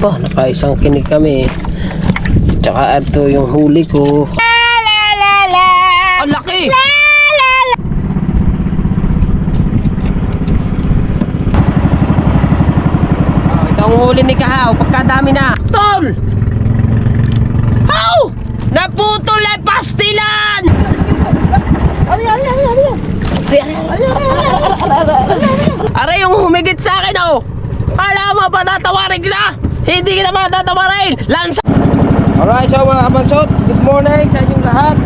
Oh, nakaisang kinig kami. Tsaka ito yung huli ko. Ang laki! Oh, ito ang huli ni Kahaw. Pagkadami na. Tol! How? Naputol ay pastilan! Aray yung humigit sa akin oh! Kala mo ba tatawarin kita? Hindi kita matatawarin! Lansa! Alright, so mga kabansot, good morning sa inyong lahat.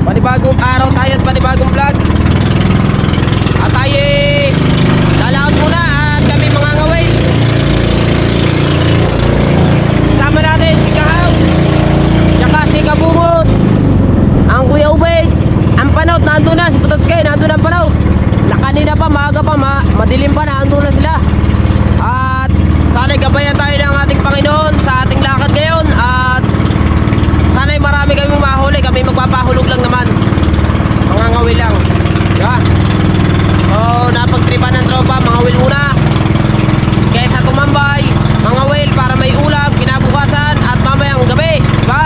Panibagong araw tayo at panibagong vlog. At tayo lalaot muna at kami mga ngaway. Sama natin si Kahaw, tsaka si Kabungot, ang Kuya Ubay, ang Panot, nandun na, si Putotskay, nandun ang Panot. Na kanina pa, maaga pa, madilim pa, nandun na sila. At sana'y gabayan tayo ng ating Panginoon sa ating lakad ngayon. At sana'y marami kaming mahuli, kami magpapahulog lang naman. Mga ngawil lang. Diba? So, napagtripan ng tropa, mga wil muna. Kaysa tumambay, mga wil, para may ulam, kinabukasan, at mamayang gabi. Diba?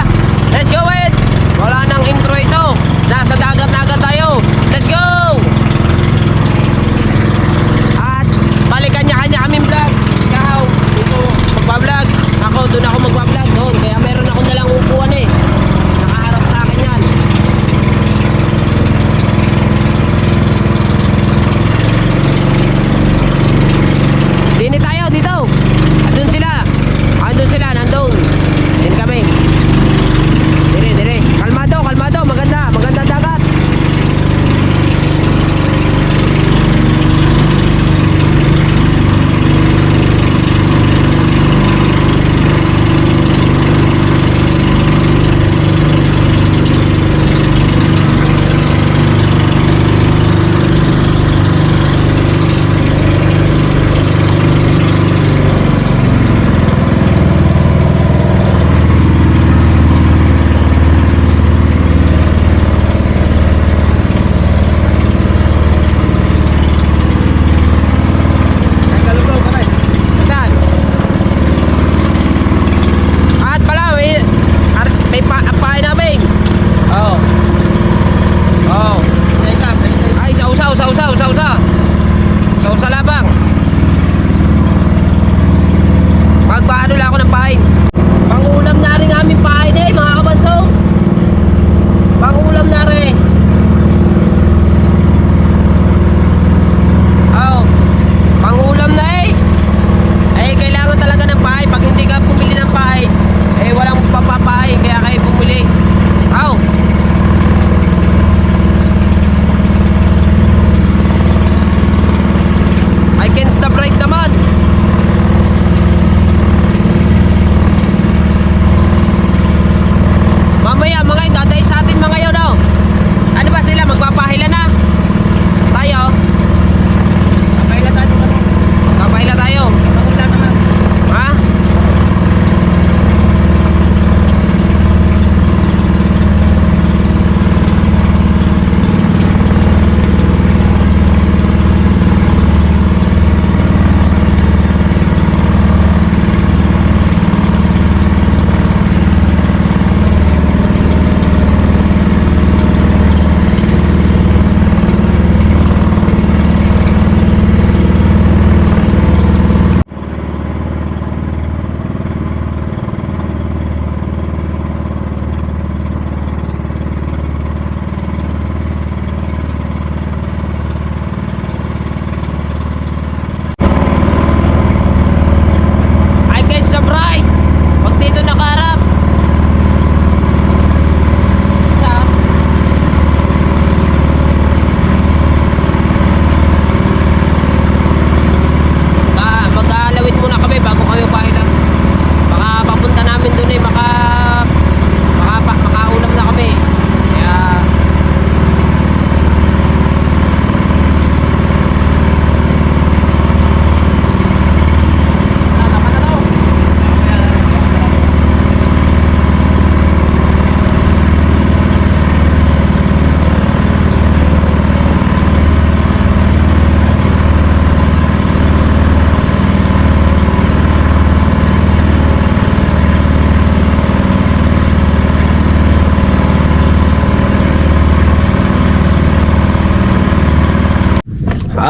Let's go it! Wala nang intro ito. Nasa dagat na agad tayo. Let's go! At balikan niya-kanya kaming vlog. Ikaw, dito magpa-vlog. Ako, doon ako magpa-vlog doon. Kaya meron ako nalang upuan eh. Nakaharap sa akin yan. Dini tayo, dito.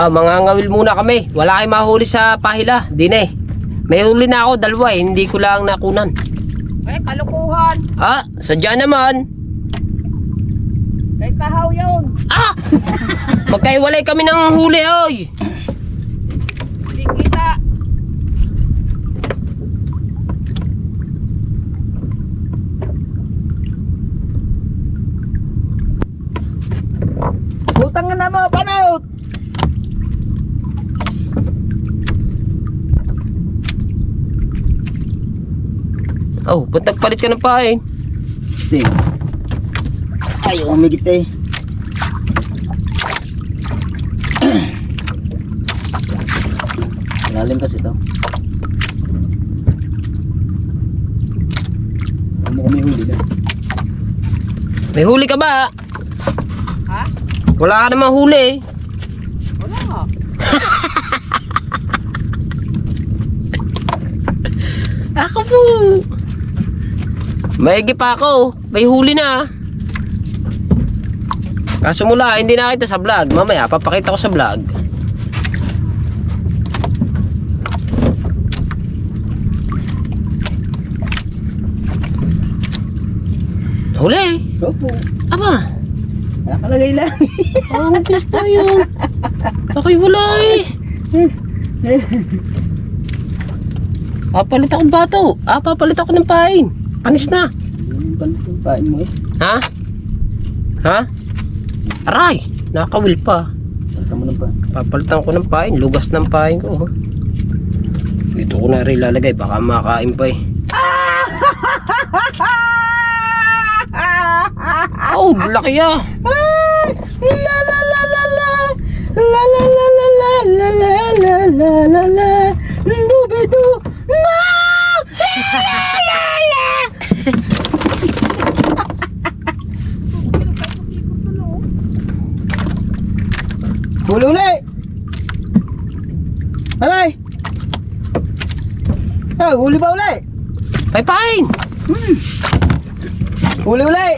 Mangangawil muna kami. Wala kayong mahuli sa pahila. Di na eh. May huli na ako, dalawa eh. Hindi ko lang nakunan. Ay, kalukuhan. Sadya naman. Kay kahaw yun. Magkaiwalay kami ng huli, oy. Hindi kita. Butang na mo, panaut. Pagpalit ka ng pain. Ting. Ay, umigit eh. Lalim kasi ito. Ano mo kami huli na? May huli ka ba? Ha? Wala ka namang huli. Wala nga. Ako po. Maigi pa ako. May huli na. Kaso mula, hindi na kita sa vlog. Mamaya, papakita ko sa vlog. Huli. Opo. Aba. Nakalagay lang. Ang bilis pa yun. Ako'y wala eh. Papalit akong bato. Papalit ako ng pain. Panis na. Yung pain mo eh. Ha? Ha? Aray! Nakawil pa. Palitan mo ng pain. Papalitan ko ng pain. Lugas ng pain ko. Dito ko na rin ilalagay. Baka makain pa eh. Oh, laki ah. La la la la la. La la la la la la la la la la la. Dubidu. No! La la la. Huli-huli! Alay! Huli ba uli? Pain! Huli-huli!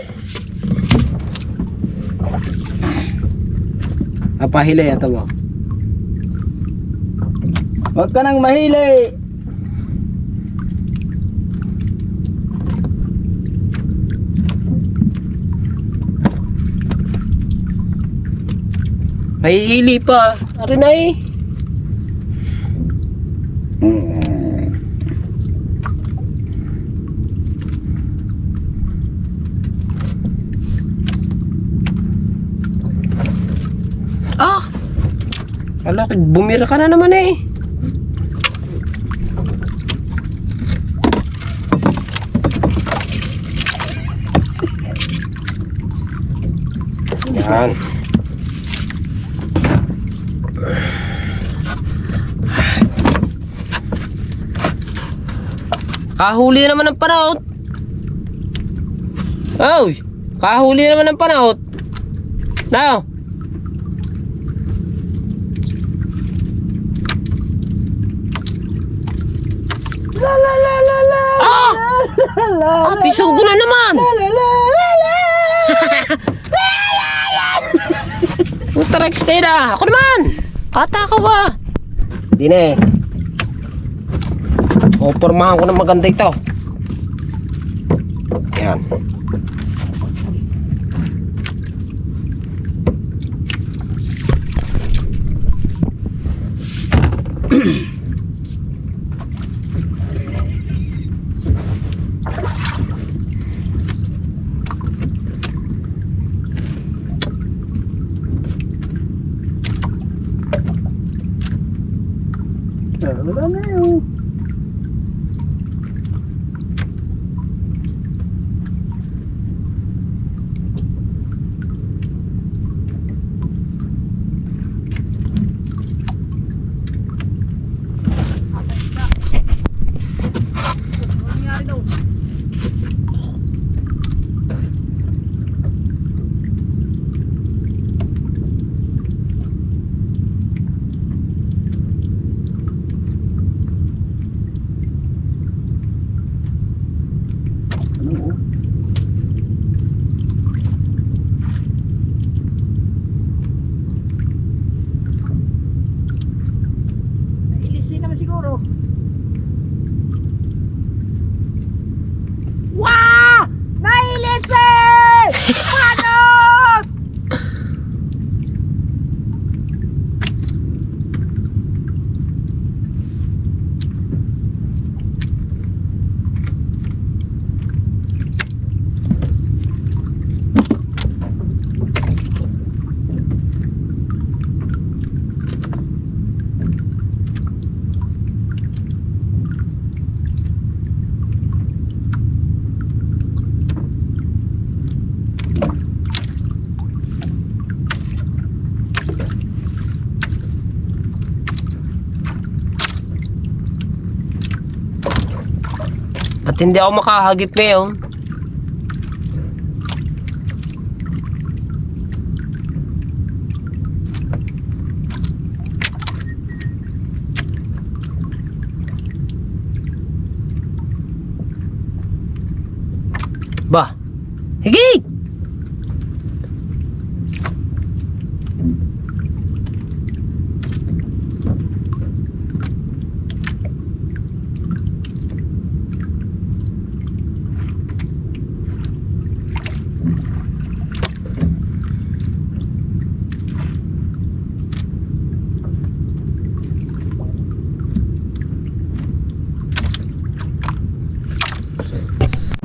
Papahili yata mo. Huwag ka nang mahili! May hili pa. Ari na eh. Ala, bumira ka na naman eh. Yan. Kahuli naman ng panahon. Oy, kahuli naman ng panahon. Now. La la la la la. Pisugo na naman. La la la la. Utrecht stay na. Ako naman. Kata ka ba? Hindi na eh. Pormahan ko ng maganda ito. Yan. Wala na yun. At hindi ako makahagip ngayon. Bah, higit!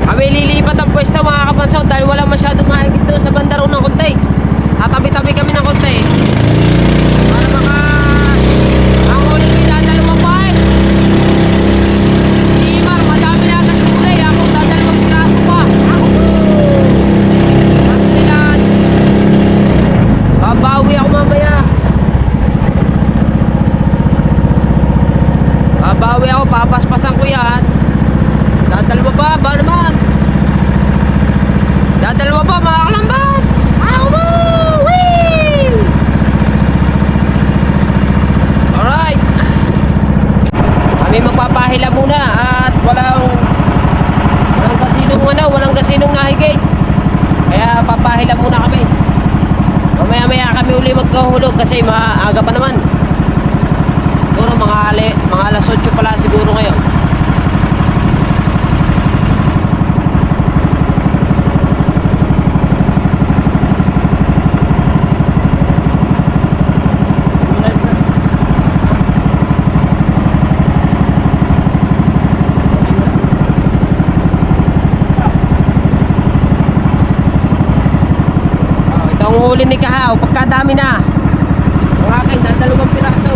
Kami lilipat ang pwesto mga kapansaw dahil wala masyadong mahigit doon sa bandaro ng konti. Tatabi-tabi kami ng konti. Para maka... Ang ulit ko dadalawang pahay. Si Imar, madami na agad kulay. Ako dadalawang piraso pa. Mas nilan. Babawi ako mamaya. Babawi ako, papaspasan ko yan. Dadalawa pa, ba naman? Dadalawa pa, mga kalambat! Wee! Alright! Kami magpapahila muna at walang kasinong nahigit. Kaya papahila muna kami. Mamaya-maya kami uli magkahulog kasi maaga pa naman. Siguro mga alas 8 pala siguro ngayon. Huli ni Kahaw, pagkadami na. Ang aking dadalawang piraso.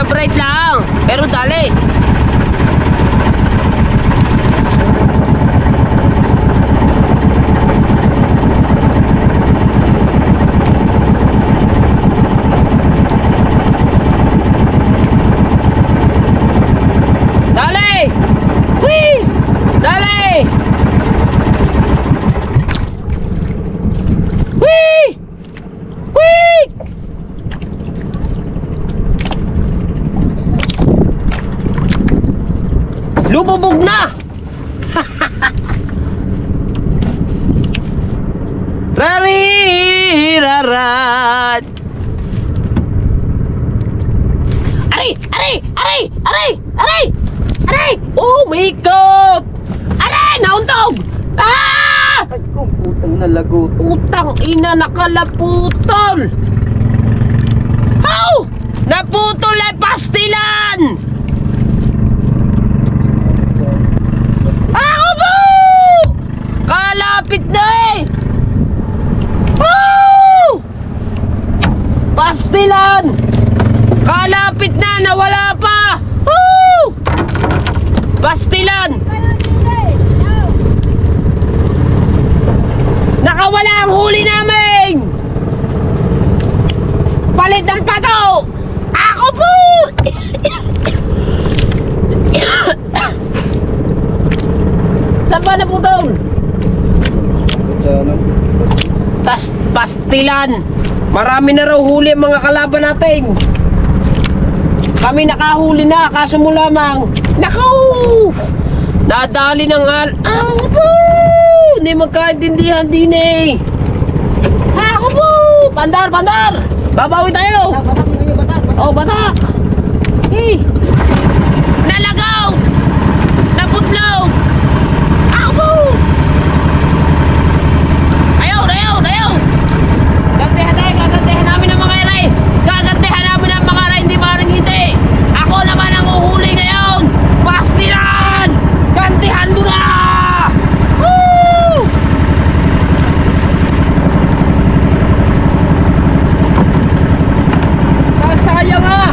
Bright lang. Pero dali. Dali! Whee! Dali! Whee! Whee! Lumubog na! Rari-rarat! Aray! Aray! Aray! Aray! Aray! Aray! Oh my God! Aray! Nauntog! Ah! Ay, kung putang nalagot. Putang ina, nakalaputol! How? Naputol ay pastilan! Ako po! Kalapit na eh! Oh! Pastilan! Kalapit na, nawala pa! Oh! Pastilan! Nakawala ang huli namin! Palit ng pato! Ako po! Saan ba naputol? Sa ano? Pastilan! Marami na raw huli ang mga kalaban natin! Kami nakahuli na, kaso mo lamang. Naku! Nadali ng Ako po! Hindi magkaintindihan din eh! Ako po! Pandar! Pandar! Babawi tayo! Batak ngayon, batak. Oh, batak! Eh! Nalagaw! Naputlaw! Ako po! Ayaw! Ayaw! Ayaw! Gantihan tayo! Gagantihan namin ang mga eray! Gagantihan namin ang mga eray! Hindi maaaring hindi! Ako naman ang uhuli ngayon! Pastilan! Gantihan mo na! Woo! Sayang ah!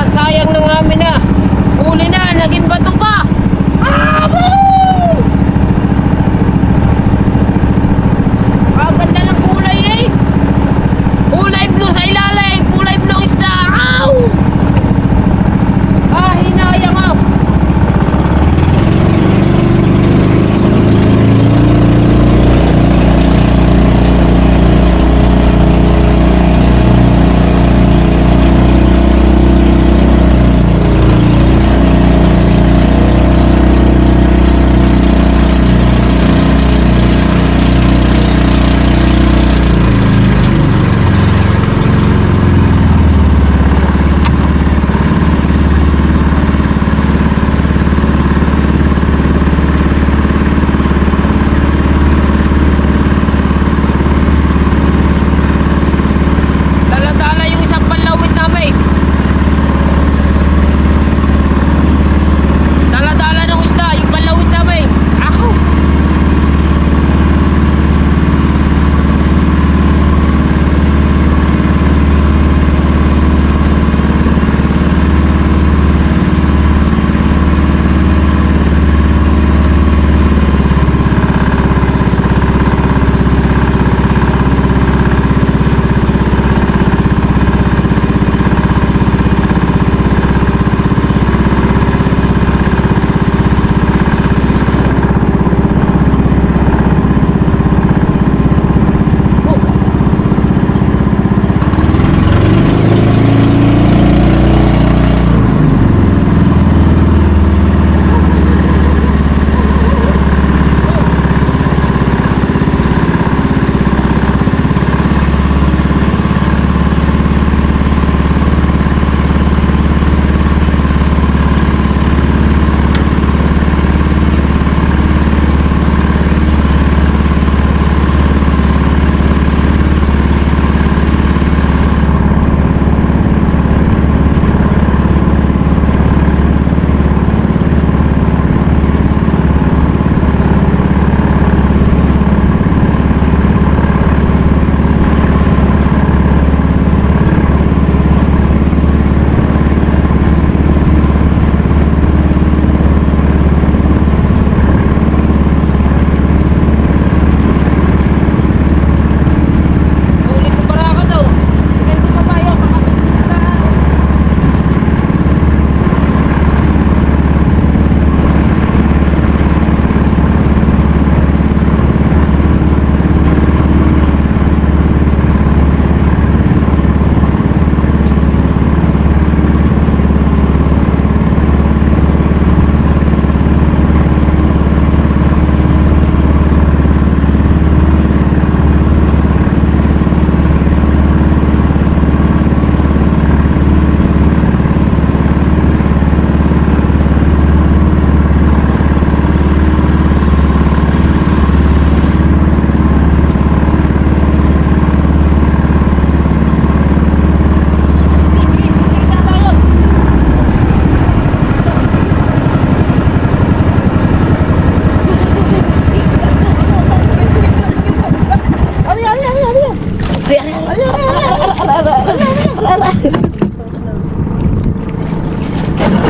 Sayang na nga amin na. Huli na, naging bato pa. Abo! Ang ganda ng kulay eh. Kulay blue sa ilalim, kulay blue isda. Ow! Ah, hinayang ah.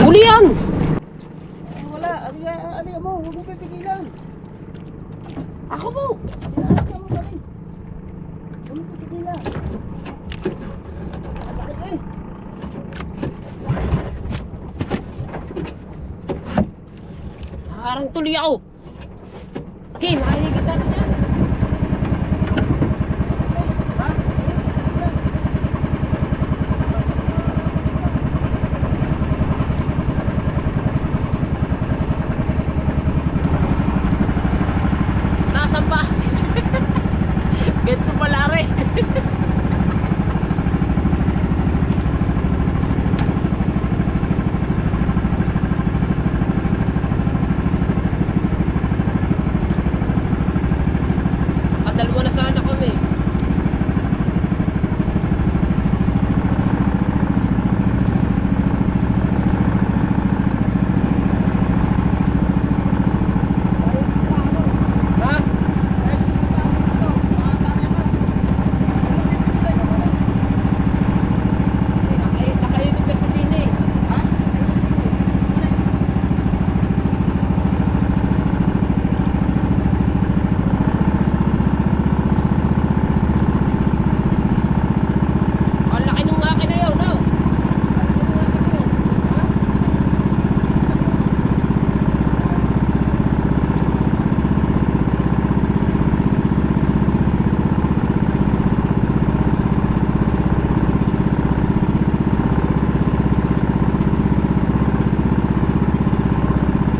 Huli yan! Wala. Ano mo? Huwag mo pipigilan. Ako po! Ano mo kami? Huwag mo pipigilan. Ang sakit eh. Parang tuloy ako. Okay, makahigit natin yan. Ha? Nasaan pa? Ganito pala rin. Nakadalwa na sana kami. Ha? Nakaidip ka sa din eh. Ang laki nung akin na yun, no?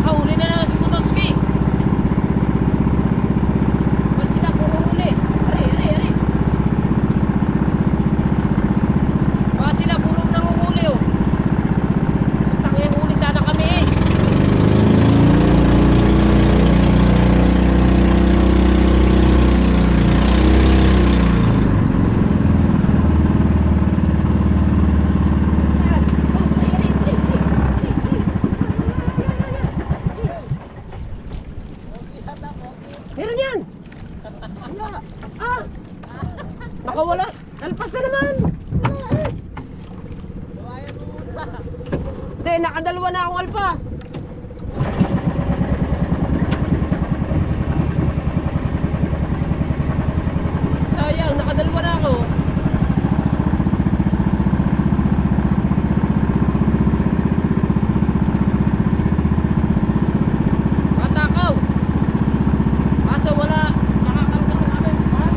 Huli na lang si Potocki. Ba't sila puro huli? Ari. Bakit sila puro nanguhuli oh? Tanging huli sana kami eh. Meron yan! Wala! Ah! Nakawala! Nalpas na naman! Hindi, nakadalwa na akong alpas! Sayang, nakadalwa na ako! Matakaw! Kaso wala, nakakangkang namin. Ha?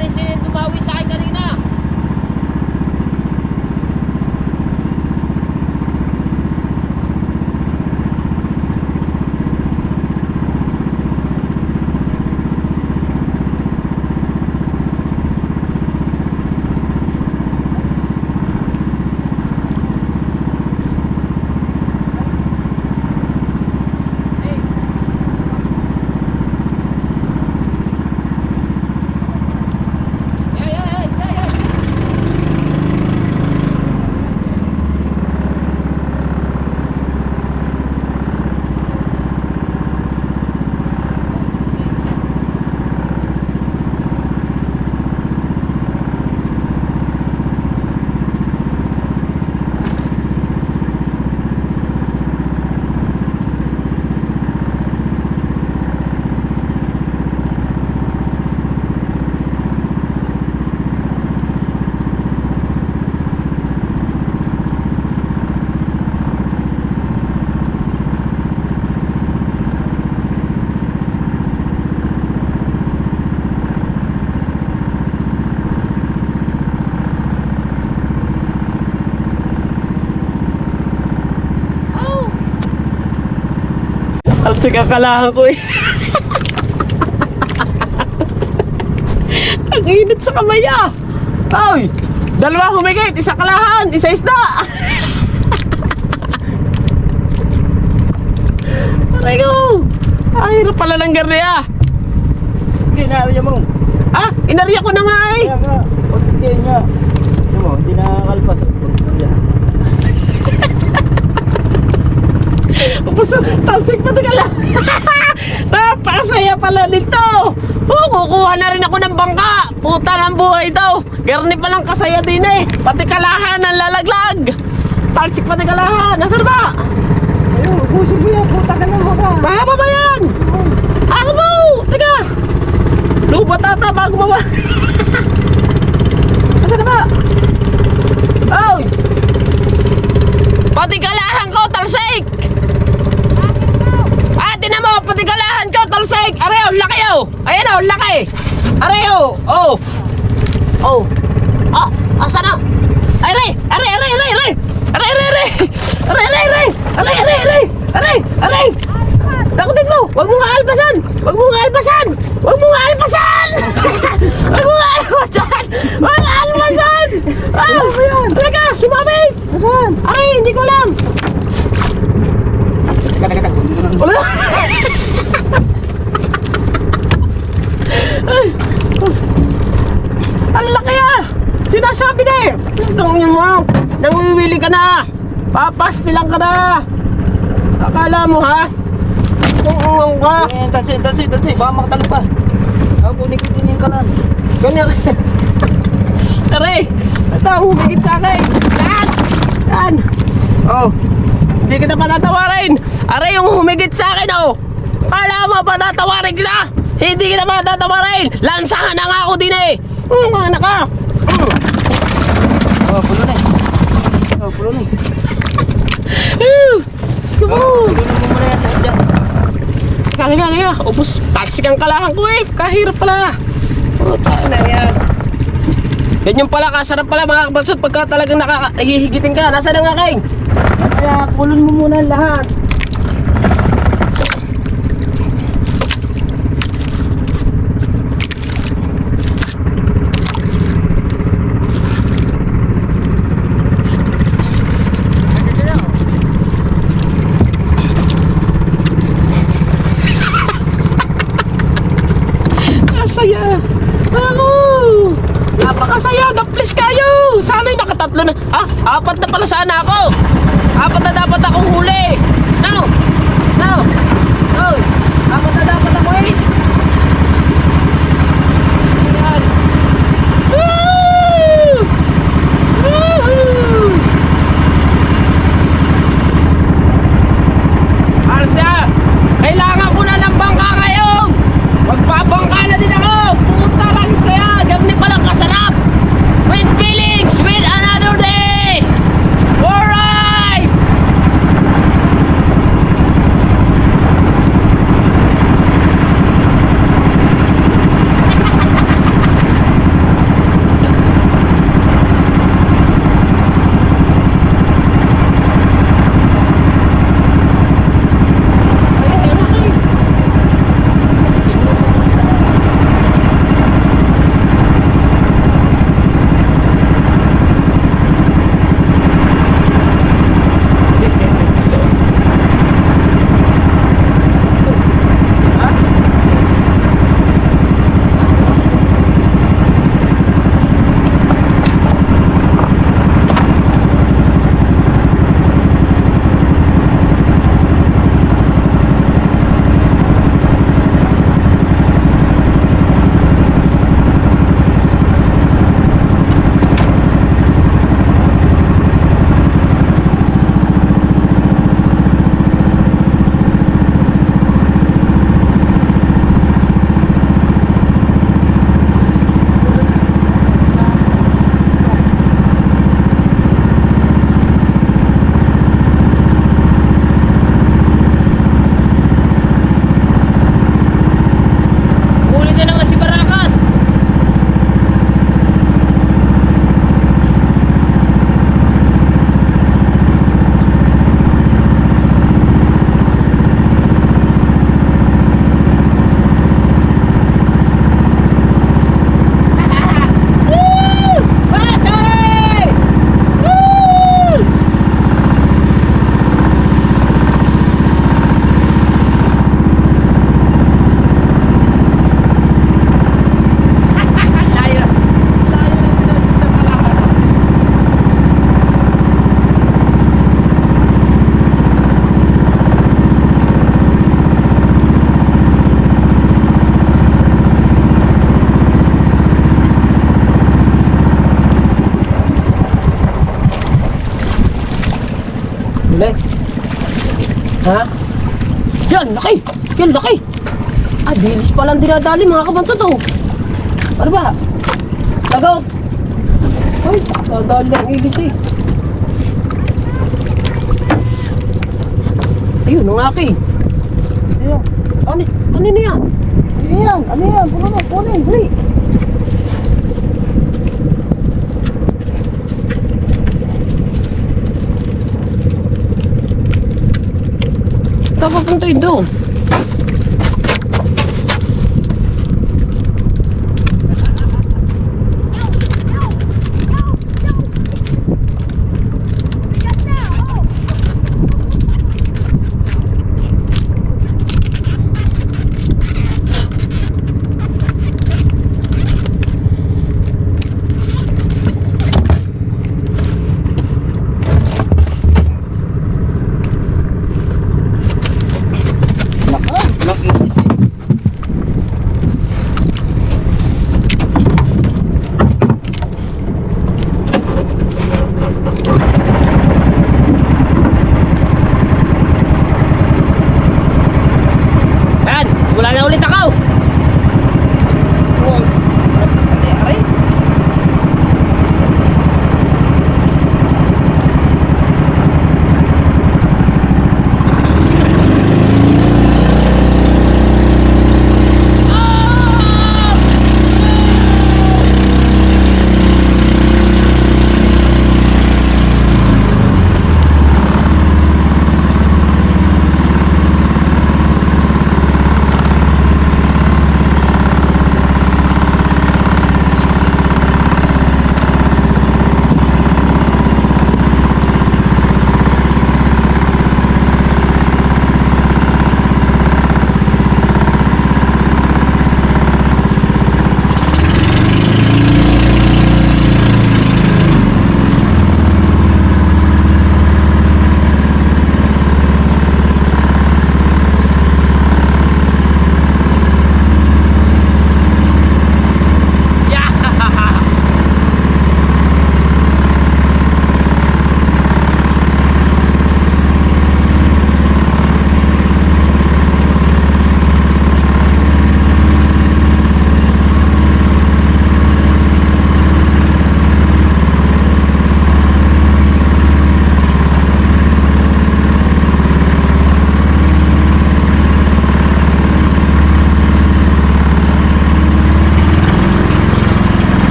rin sila tumawi sa akin kanina. Talsik ang kalahan ko eh. Ang init sa kamay ah. Ay, dalawa humigit, isa kalahan, isa isda. Aray ko. Ay, hirap pala ng garni ah. Hindi, naariya mo. Ah, inariya ko na nga eh. Kaya nga, pagkikaya niya. Hindi mo, hindi nakakalpas. Pagkikaya. Upos, talsik pa tagala. Napakasaya pala nito. Oh, kukuha na rin ako ng bangka. Puta ng buhay daw. Garni palang kasaya din eh. Pati kalahan ang lalaglag. Talsik pa tagalahan. Nasaan ba? Ayun, ubusin mo yan. Puta ka lang mga. Mahaba ba yan? Ako mo! Teka! Lubat ata bago mawala. Nasaan na ba? Oy! Pati kalahan ko, talsik! Tinan mo, patigalahan ko, talsik! Areo, laki oh! Ayan oh, laki! Areo! Oh! Oh! Ah! Asa na? Ay, re! Are! Are! Are! Are! Are! Are! Are! Are! Are! Are! Are! Are! Are! Takutin mo! Huwag mo nga alpasan! Huwag mo nga alpasan! Huwag mo nga alpasan! Huwag mo nga alpasan! Huwag nga alpasan! Ah! Talaga! Sumabit! Nasaan? Aray! Hindi ko alam! Wala! Ay! Ang laki ah! Sinasabi na eh! Tungin mo! Nangiwili ka na! Papastilang ka na! Akala mo ha? Tungin ka! Tansi. Baka makatalo pa. Ako, kunin ko din yung kalan. Ganyan! Aray! Ito, humigit sa akin! Yan! Yan! Oh! Hindi kita patatawarin! Aray yung humigit sa akin oh! Kala mo patatawarin kita! Hindi kita patatawarin! Lansahan na nga ako din eh! Anak ka! Oh, pulo na eh. Oh, pulo na eh. Gusto mo! Pulo mo muna yan. Dyan. Kaya, upos, talsik ang kalahan ko eh! Kahirap pala! Oh, tayo na yan! Ganyan pala, kasarap pala mga kabalsot pagka talagang nakahihigitin ka. Nasaan ang aking? Kaya, pulon mo muna lahat. Saya! Ako! Napakasaya! Daplis kayo! Sana'y nakatatlo na... Ah! 4 na pala sana ako! 4 na dapat akong huli! No! No! No! 4 na dapat ako eh! Ayan! Woo! Woohoo! Aras na! Kailangan ko na ng bangka ngayon! Magbabangka na din ako! Puta lang saya! Ganun palang kasarap! With feelings! With another day! Alright! huli. Ha? Yan, laki! Yan, laki! Ah, dilis palang dinadali mga kabanso to. Ano ba? Lagot! Ay, nadali ang ilis eh. Ayun, ang aki. Ayun. Ano na yan? Ano yan? Ano yan? Kunin, dali. Tapos punta yun doon.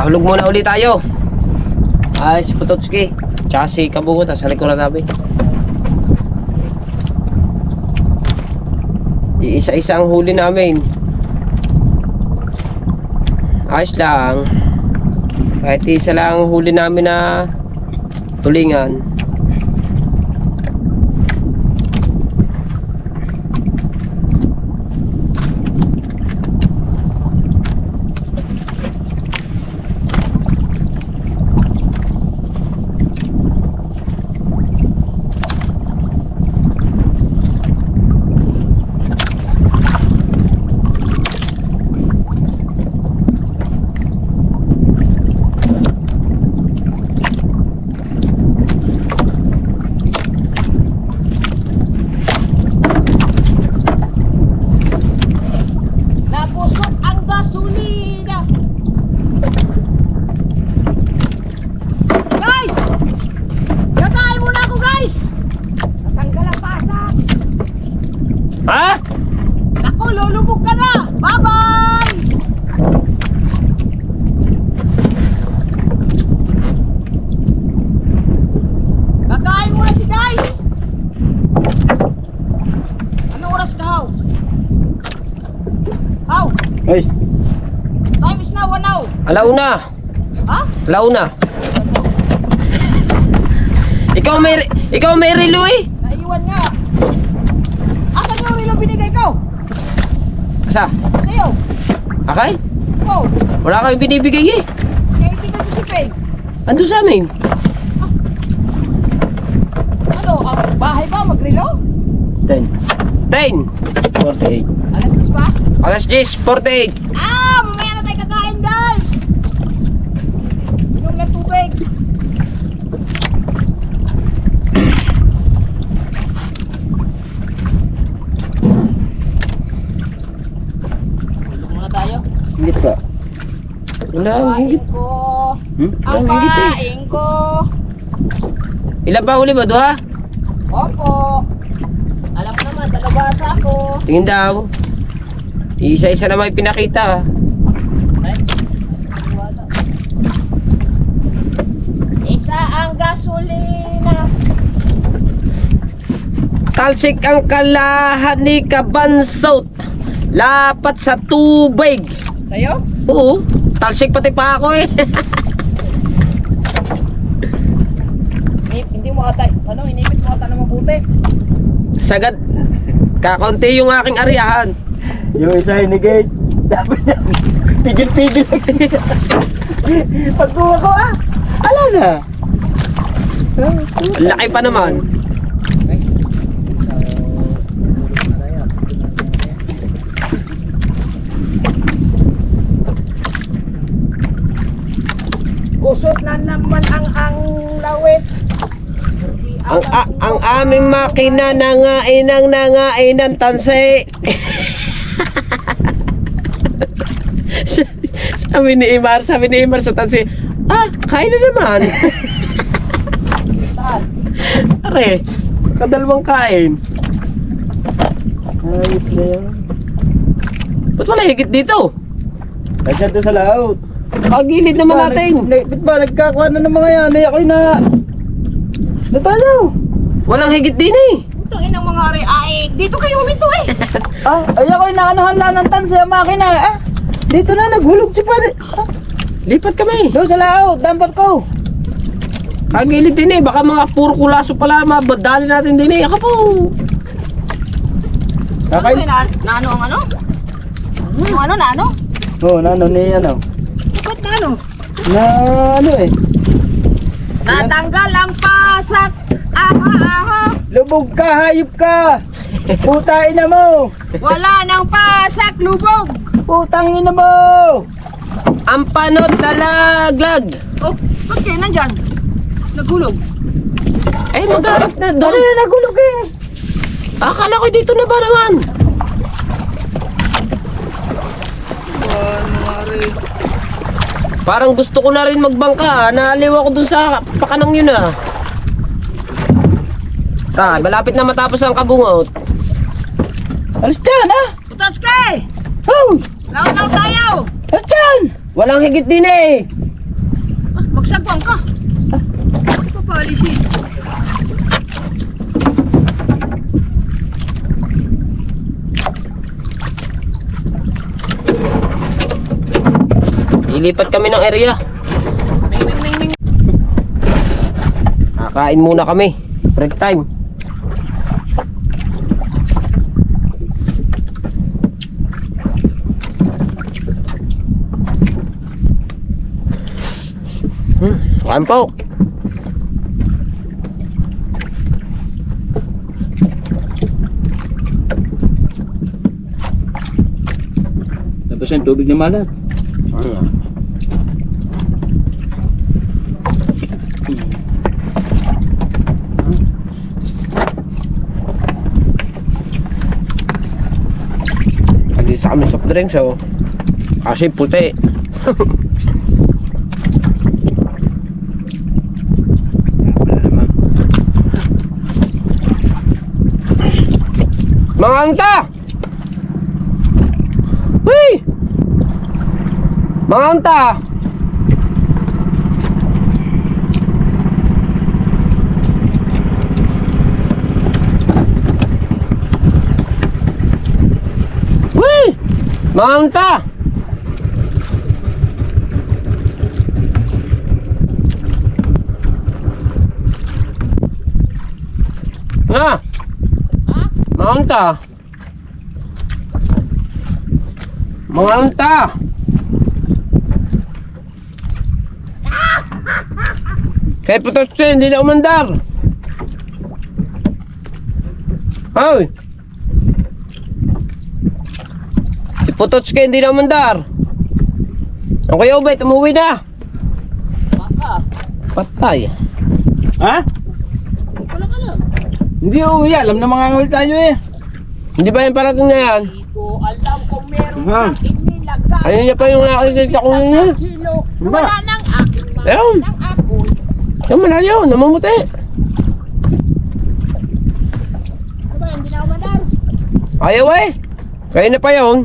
Hulog muna ulit tayo. Ay, si Pototski. Tsaka si Kabungot, sa likuran namin. Iisa-isa ang huli namin. Ayos lang. Kahit isa lang ang huli namin na tulingan. Nabusog ang gasolina. Guys! Kakain muna ako, guys! Natanggal ang pasak. Ha? Naku, lulubog ka na! Bye-bye! Kakain muna si guys! Anong oras ka, Haw? Haw! Ay, Time is now, 1 now! Alauna. Ha? Alauna. Ikaw may relo eh. Naiwan nga! Asan yung relo binigay ko? Asa? Sa'yo! Akay? Oh! Wala kami binibigay eh. Kaya tingnan ko si Peg. Ando sa amin. Ano, ang bahay ba magrelo? 10, 10. 48. Alas 10 pa? Alas 10:48. Ah! Mamaya na tayo kakain, guys! Inom lang tubig. Tulog muna tayo. Hingit ka. Wala, higit. Kain ko. Hmm? Ang Walang higit eh. kain ko. Ilan ba huli mo, Duha? Opo. Alam mo naman, talabasa ako. Tingin daw. Isa-isa na may pinakita. Isa ang gasolina. Talsik ang kalahan ni Kabansot. Lapat sa tubig. Sa'yo? Oo. Talsik pati pa ako eh. Hindi mo ata, inipit mo ata na mabuti. Sagad. Kakaunti yung aking ariyahan. Yung isa hinigate. Dapat yan. Pigil-pigil. Pagkuha ko ala na. Ang laki pa naman. Kusot na naman ang lawit. Ang aming makina nangain ng tansi. sabi ni Imar sa tansi, kain na naman. Are, kadalawang kain. Ayos na yan. Ba't wala higit dito? Nandiyan to sa laot. Pagilid naman natin. Ba't ba nagkakuha na ng mga yan? Ay ako'y na... Natalo. Walang higit din eh. Itong inang mga ari, ay, dito kayo huminto eh. Ay ako'y naanohan lang ng tan sa makina. Dito na naghulog si pare. Lipat kami. Doon sa laot, dampot ko. Pagilid din eh. Baka mga puro kulaso pala. Mabadali natin din eh. Ako po. Kakain. Na ano ang ano? Yung ano na ano? Oo, na ano ni ano. Ba't na ano? Na ano eh. Natanggal ang pasak. Aha. Lubog ka, hayop ka. Putain na mo. Wala nang pasak, lubog. Putang ina mo. Ang panot nalaglag. Oh, ba't kayo nandyan? Naghulog. Eh, maghanap na Ano doon. na nagulog eh. Akala ko dito na ba naman? Parang gusto ko na rin magbangka. Naaliw ako dun sa pakanang yun ah. Malapit na matapos ang kabungot. Alis dyan Putas kay! Oh, Laot tayo! alis dyan. Walang higit din eh. Pang ka. Papalisin. Ilipat kami ng area. Kakain muna kami. Break time. Kain po. Tapos yung tubig na malat. Lagi sa amin soft drinks oh. Kasi puti. Mga anta! Uy! Mga anta! Uy! Mga anta! Na! Mga unta. Mga unta. Kaya Pototske, hindi na umandar. Hoy. Si Pototske, hindi na umandar. Ang Kuya Ubay, umuwi na. Patay. Ha? Hindi uwi, alam na mga ngawil tayo eh. Hindi ba yung parating na yan? Hindi ko alam kung meron Ha? sa inilagay. Ayun niya pa yung nakikita ko niya. Kilo. Ano ba? Wala nang aking mga Ayun. ng apoy. Yung malayo, namumuti. Ano ba, hindi na umadar? Ayaw eh. Kaya na pa yun.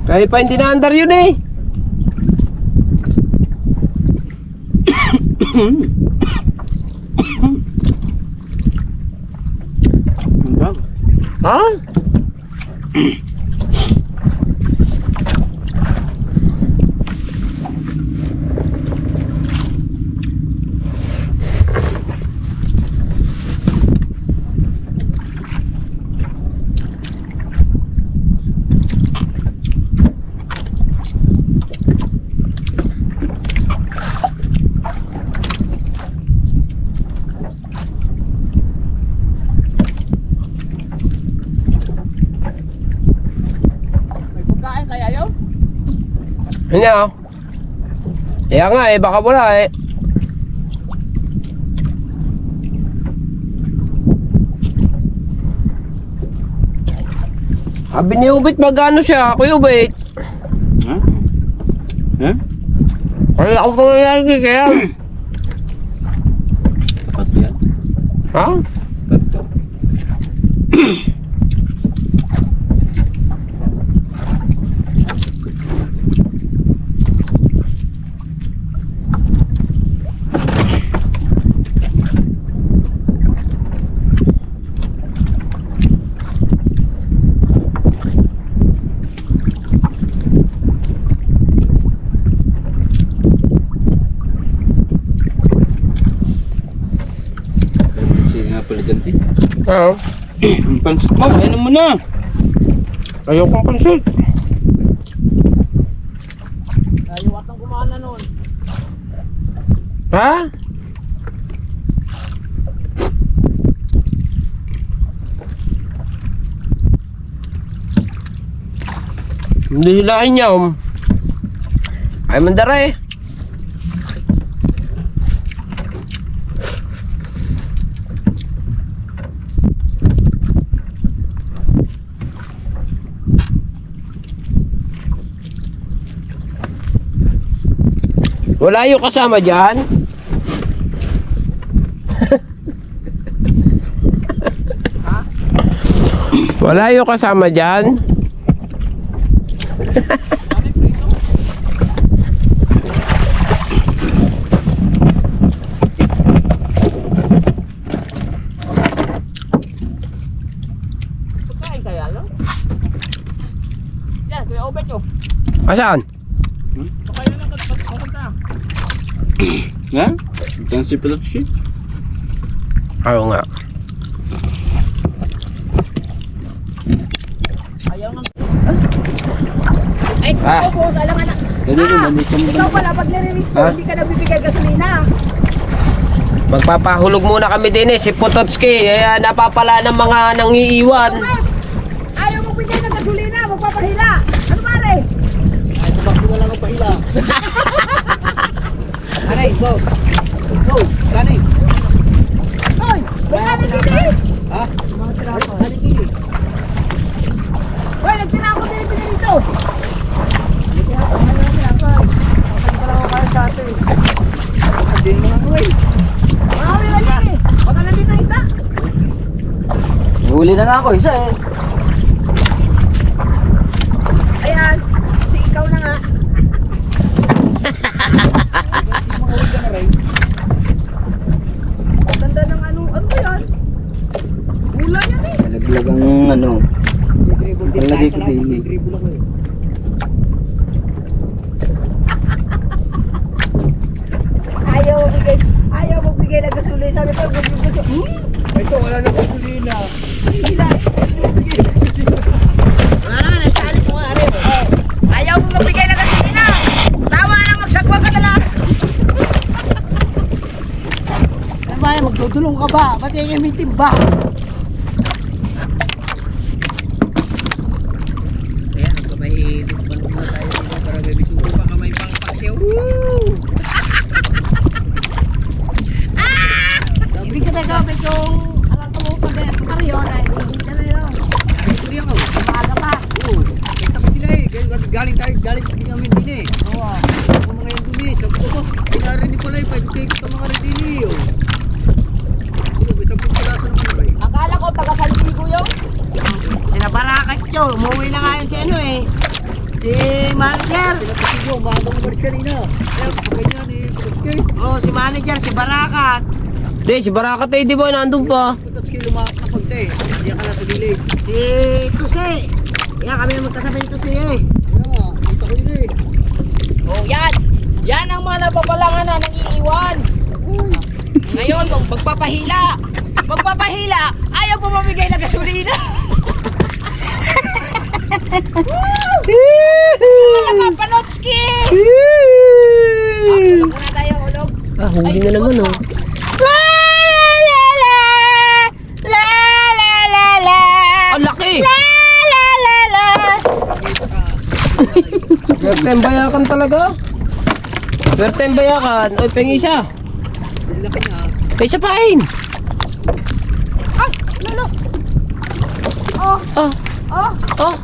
Kaya pa hindi na-andar yun eh. Ha? May pagkain kaya yun? Ano? Kaya nga eh, baka wala eh. Sabi ni Ubit, magano siya, Kuya Ubit. Ha? Ha? Wala ako pang lalaki kaya. Pasto yan? Ha? Pasto. Sige nga pala dyan, Tin. Oo. Ang pansit mo, ayun mo na. Ayaw kong pansit. Ayaw atang kumana nun. Ha? Hindi hilahin niya ay mandara eh. Wala yung kasama dyan? Wala yung kasama dyan? Asan? Ha? Ito si Pelotski. Oo nga. Ay, Ah. boss, alam ka na. Dali ko, manis ka mo. Ikaw pala, pag nare-release ko, Ha? hindi ka nagbibigay gasolina. Magpapahulog muna kami din si Pototski. Napapala ng mga nangiiwan. Ayaw mo bigay ng gasolina, magpapahila. Ano pare? Ay, sabak ko lang ang pahila. Aray, go. Go, kanin. Hoy, magkano din Ha? Kanin kini. Hoy, nagtinako din yung pinilito. Din mo nga ko eh. Mahawin na din eh. Baka nandito ang isda. Huli na nga ako isa eh. Ayan, si ikaw na nga. Ang ganda ng ano ba yan? Hula yan eh. Nalaglag ang ano. Nalagay ko din eh. Ayaw mo bigay ng gasolina. Sabi ko, gusto. Ito, wala na gasolina. Hila. Nagsalit mo nga rin. Ayaw mo magbigay ng gasolina. Tawa na, magsagwa ka na lang. Ano ba yan? Magdudulong ka ba? Ba't yung may timba? Ayan, magpapahilog muna tayo para may bisugo pa kamay pang paksiw. Woo! Ibig sabihin ko, medyo alam ko mo pag-karyon ay hindi ka na yun. Ito rin ako. Umaga pa. Oo. Kita pa sila eh. Galing din kami din eh. Oo. Ako mga yung dumi. Sabi ko, pinarinig ko lang eh. Pwede kayo kita mga retini eh. Oo, may 10 piraso naman eh. Akala ko taga-Salpigo yun. Sinabarakat yun. Umuwi na nga yun si ano eh. Si manager. Pinatapig yun. Maagang umalis kanina. Kaya gusto ganyan eh. Pinatapig. Oo, si manager. Si Barakat. Di, si Barakat eh, di ba? Nandun pa. Pinatapig lumakap na pagte. Hindi ka na sa bilig. Si Tuse. Kaya kami magkasabay ni Tuse eh. Kaya nga. Kita ko yun eh. Oh, yan. Yan ang mga napapalangan na nangiiwan. Ngayon, magpapahila. Magpapahila. Ayaw mo mamigay ng gasolina. Mga Panotski! Ulog muna tayo, ulog. Ah, huli na naman oh. Ang laki! Bertem bayakan talaga. Bertem bayakan. Oy, pengi siya. Laki na. Kaysa pain. Ah, lolo. Oh, Oh, oh. oh.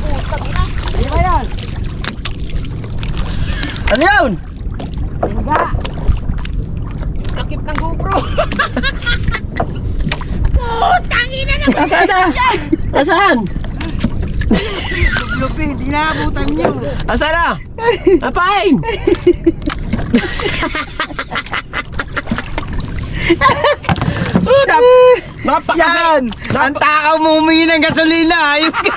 Putang ina. Ano ba yan? Ano yun? Tingga. Takip ng GoPro. Putang ina na. Nasaan na? Nasaan? Lupi, hindi naabutan nyo. Nasaan na? Napain. Yan! Ang takaw mo humingi ng gasolina! Ayun ka!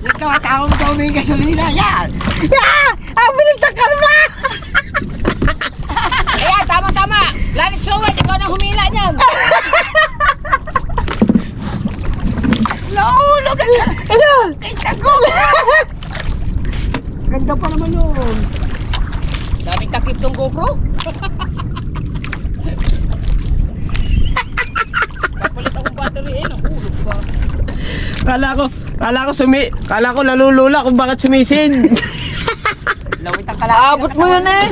Yung takaw mo humingi ng gasolina! Yan! Yan! Ang bilis na kalma! Ayan, tama-tama. Planet Sowan, ikaw na humila niyan. Nahulog ang Ano? kaisla ko. Ganda pa naman yun! Daming takip ng GoPro. Papalit akong battery eh, nahulog pa. Kala ko nalulula kung bakit sumisid. Lawit ang kalahati. Abot mo yun eh!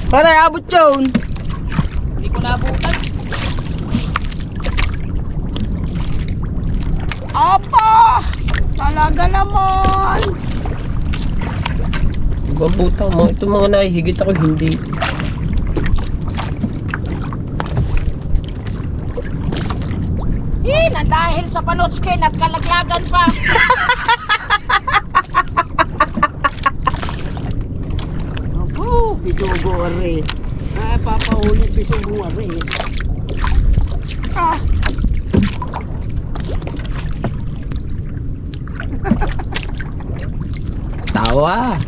Para abot yun! Hindi ko naabutan. Apa! Talaga naman! Babutang mga ito mga nahihigit ako hindi. Na dahil sa panotske, nagkalaglagan pa. Opo, pisugo are. Ah, papahuli pisugo are. Ah, Tawa.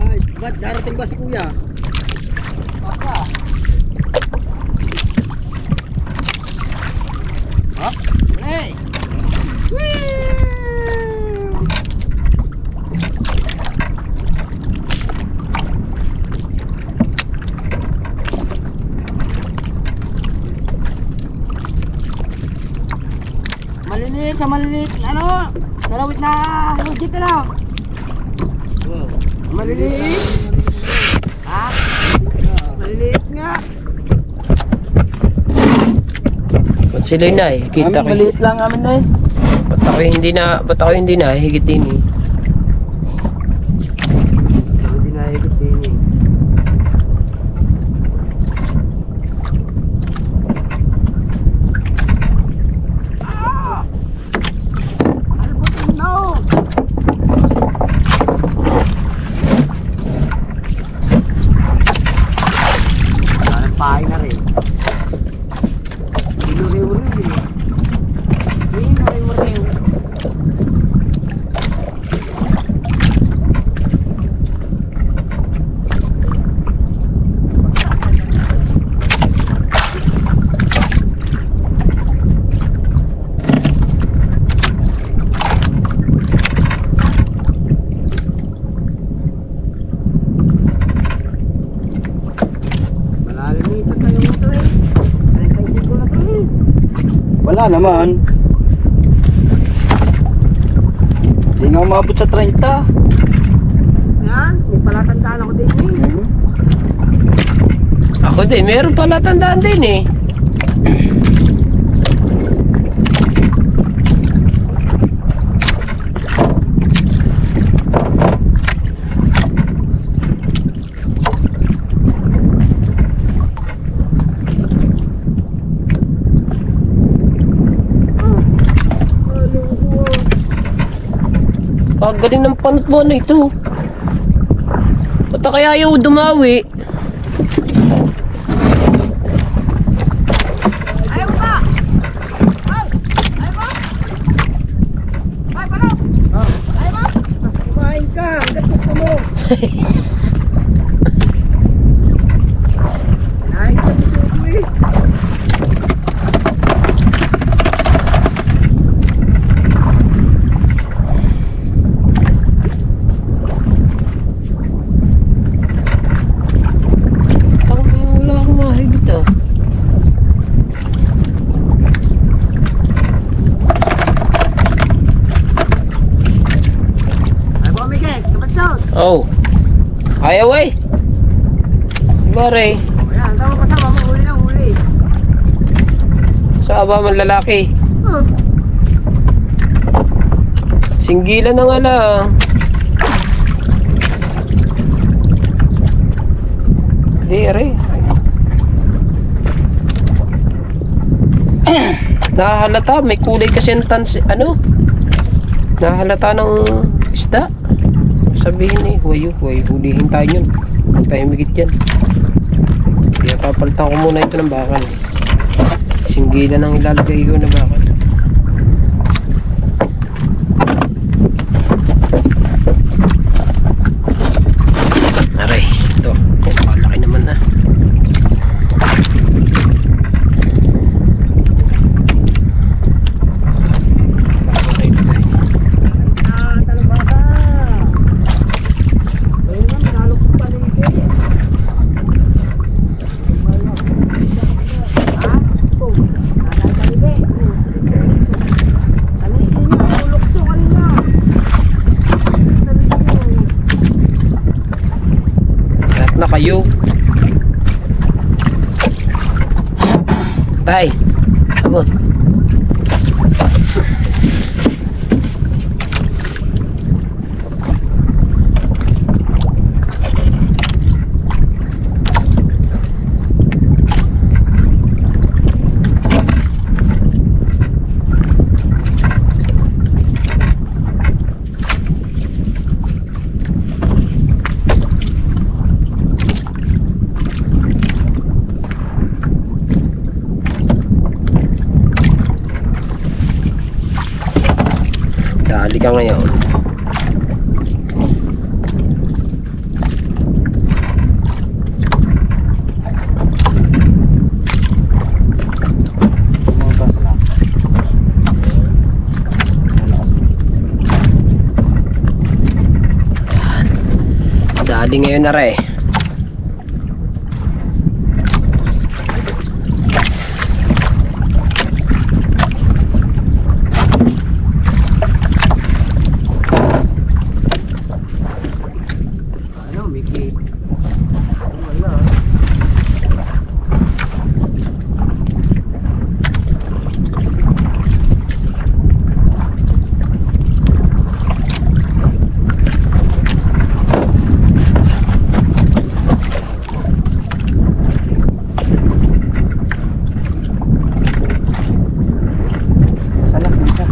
Ay, ba't darating ba si kuya? baka. Hey! Maliliit sa maliliit, ano? Salawit na hugit na. Wow. Maliliit. Ha? Maliliit nga. Ba't sila na eh? Kita ko. Maliit lang amin na eh. Ba't ako hindi na higit din eh. Hindi na higit din eh. Albutin na. Parang pahay na rin. Iluriw-uriw eh. Iluriw-uriw. Malalim ito tayo mo ito eh. 35 na ito eh. Wala naman. Hindi nga umabot sa 30. Yan, may palatandaan ako din eh. Ako din, meron pala tandaan din eh. Galing ng panot mo na ito. Ba't kaya ayaw dumawi? Ayaw ba? Ay! Ayaw ba? Ay, paano? Ayaw ba? Kumain ka, hanggat gusto mo. Ay, ito gusto eh. Wala akong mahigit ah. Ay, bumigay, kapatsot. Oh. Ayaw eh. Bare. Ayan, tama pa sama mo, huli na huli. Sa aba man lalaki. Singgilan na nga lang. Di, aray. Nahalata, may kulay kasi ng ano? Nahalata ng isda. Sabihin eh, huwayo, hulihin tayo yun. Huwag tayo migit yan. Kaya papalitan ko muna ito ng bakal. Singgilan ang ilalagay ko na bakal. Aray, ito. Oh, kalaki naman na. Talabasa. Ayun nga, manalok sa paligid. Ha? Ito. Nanay paligid. Paligid niya, ulokso kanina. Lahat na kayo. Bye. Abot. sika ngayon. Lumabas lang. Malakas. Dali ngayon na rin. Ano, Mickey? Wala. Salak mo siya.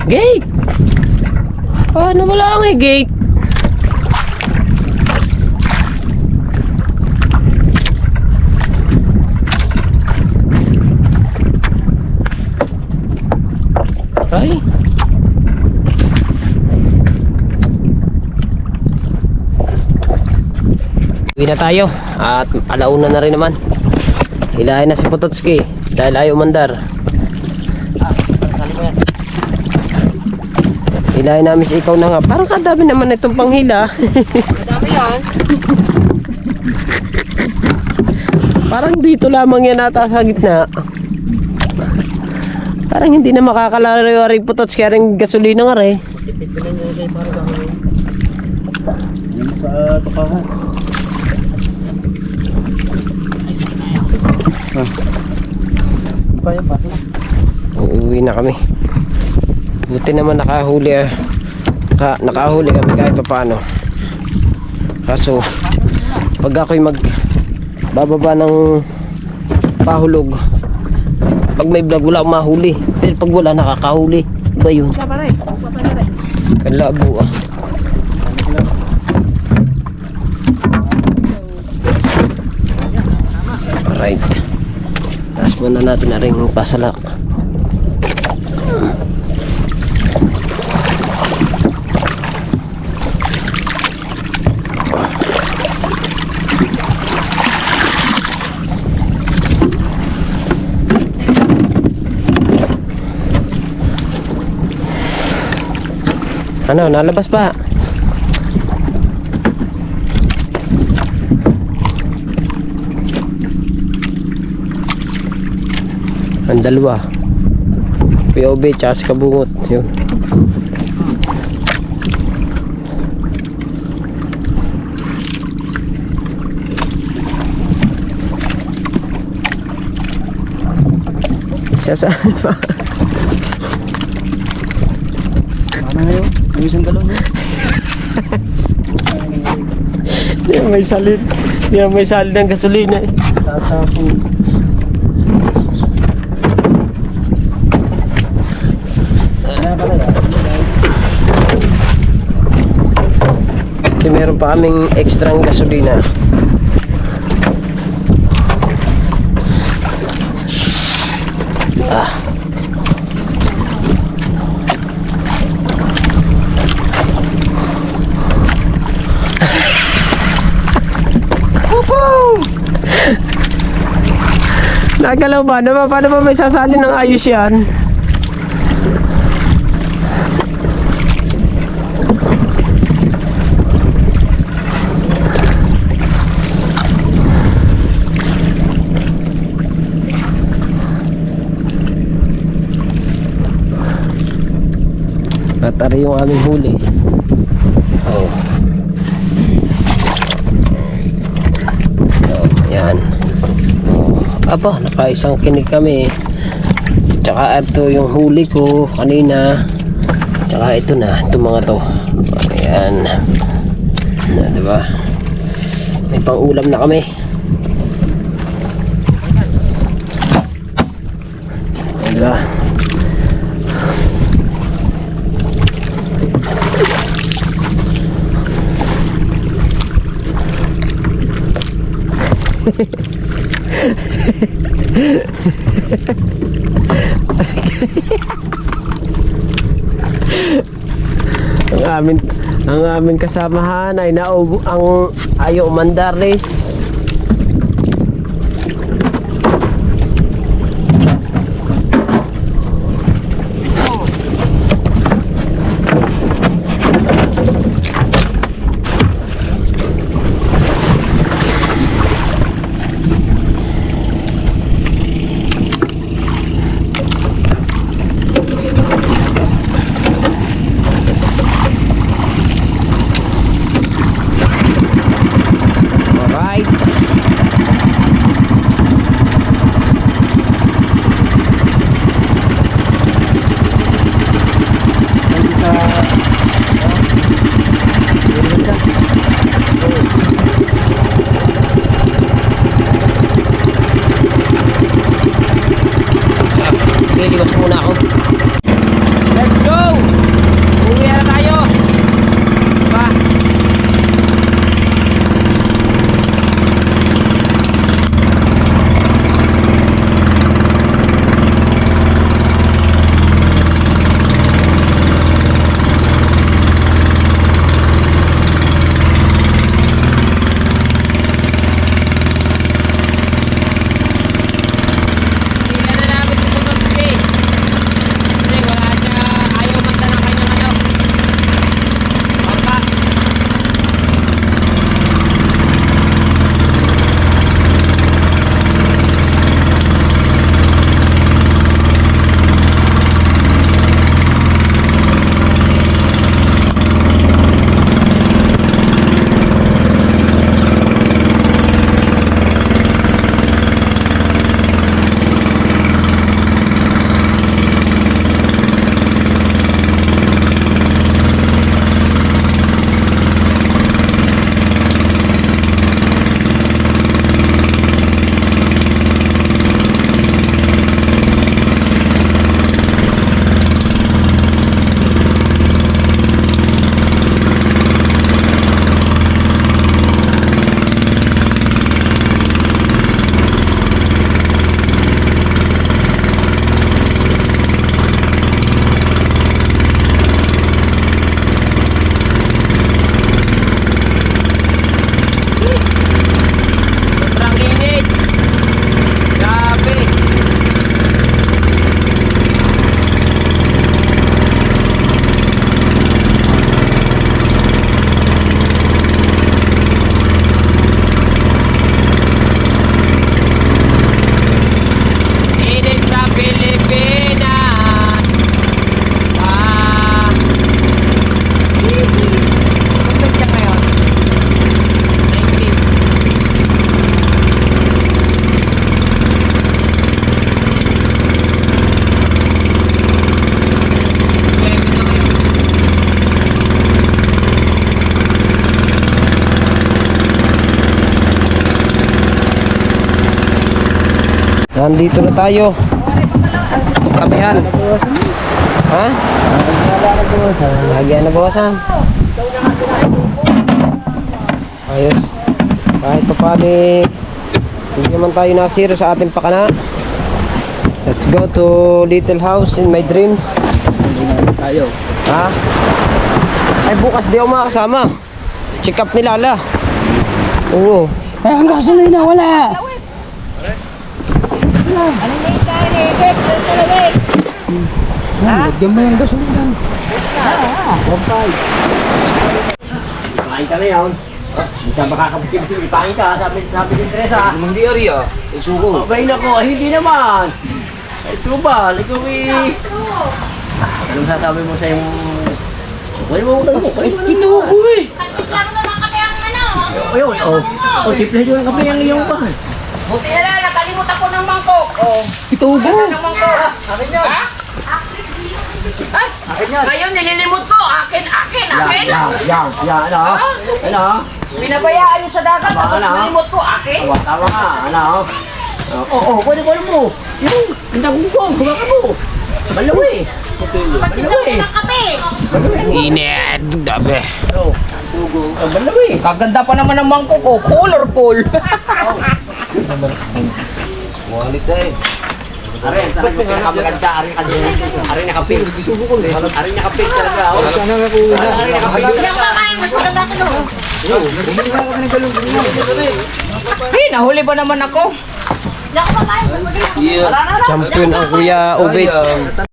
Gate! Paano mo lang eh, gate? Ay. Uwi na tayo at alauna na rin naman. Hilahin na si Pototski dahil ayaw mandar. Hilahin namin si ikaw na nga. Parang kadami naman itong panghila. Madami yan. Parang dito lamang yan ata sa gitna. Parang hindi na makakalaro rin Pototski rin gasolina nga rin. Tipid ko lang yung kay para gawin. Yan sa tukahan. Ay, sige na yan. Pa yan, pati. Uuwi na kami. Buti naman nakahuli nakahuli kami kahit paano. Kaso pag ako'y bababa ng pahulog, pag may vlog wala akong mahuli, pero pag wala nakakahuli. Iba yun. Paparay. Paparay. Kalabo ah. Alright. Taas muna natin na rin pasalak. Ano, nalabas pa? Ang dalawa. POB tsaka si kabungot. Yun. Siya saan pa? Ano na yun? May isang galon, no? Yan may salid. Yan may salid ng gasolina eh. Tatapo. Kasi meron pa kaming extrang gasolina. Ah. Nagalaw ba? Paano ba may sasali ng ayos yan? Natari yung aming huli. Oh. Oh, yan. Oh. Aba, nakaisang kinig kami. Tsaka ito yung huli ko kanina. Tsaka ito na, itong mga to. Ayan. Na, diba? May pang-ulam na kami. Diba? ang aming kasamahan ay naubo ang ayaw mandaris. Liliwas muna ako. Let's go! Uwi na tayo. Diba? Nandito na tayo sa tabihan. Ha? Lagyan na bawasan. Ayos. Kahit pa paano hindi naman tayo nasiro sa ating pakana. Let's go to little house in my dreams. Tayo. Ha? Ay bukas di ako makakasama. Check up ni Lala. Oo. Ay, ang gasolina wala. Lagyan mo yung gasolina. Ipain ka na yun. Hindi ka makakabuti-buti. Ipain ka. Sabi din Teresa. Hindi area. Isuko. Abay nako, hindi naman. Ay, Subal, ikaw anong sasabi mo sa yung... Wala mo utang mo. Itugo eh. Lang naman kami ang ano. Ayun, tiplahin nyo ng kape ang iyong pan. Buti na lang, nakalimutan ko ng mangkok. Itugo. Ng mangkok. Akin yan. Ha? Akin yan. Ngayon nililimot ko. Akin. Yan, ano? Ano? Pinabayaan nyo sa dagat, Tama tapos na, ha? malimot ko, akin. Tama ka, ano? Oo, pwede mo. Yung, ang dagugong, kumaka mo. Malawi. Pagtinda ko ng kape. Init, dabe. Malawi. Kaganda pa naman ng mangkok ko, colorful. Walit eh. Are, maganda, are nakapil. Are nakapil talaga. Sana nga kuha na. Are nakapil. Hindi ako kakain. Mas maganda ka doon. Bumili nga kami ng galong. Nahuli ba naman ako? Hindi ako kakain. Mas maganda. Champion ang Kuya Obed.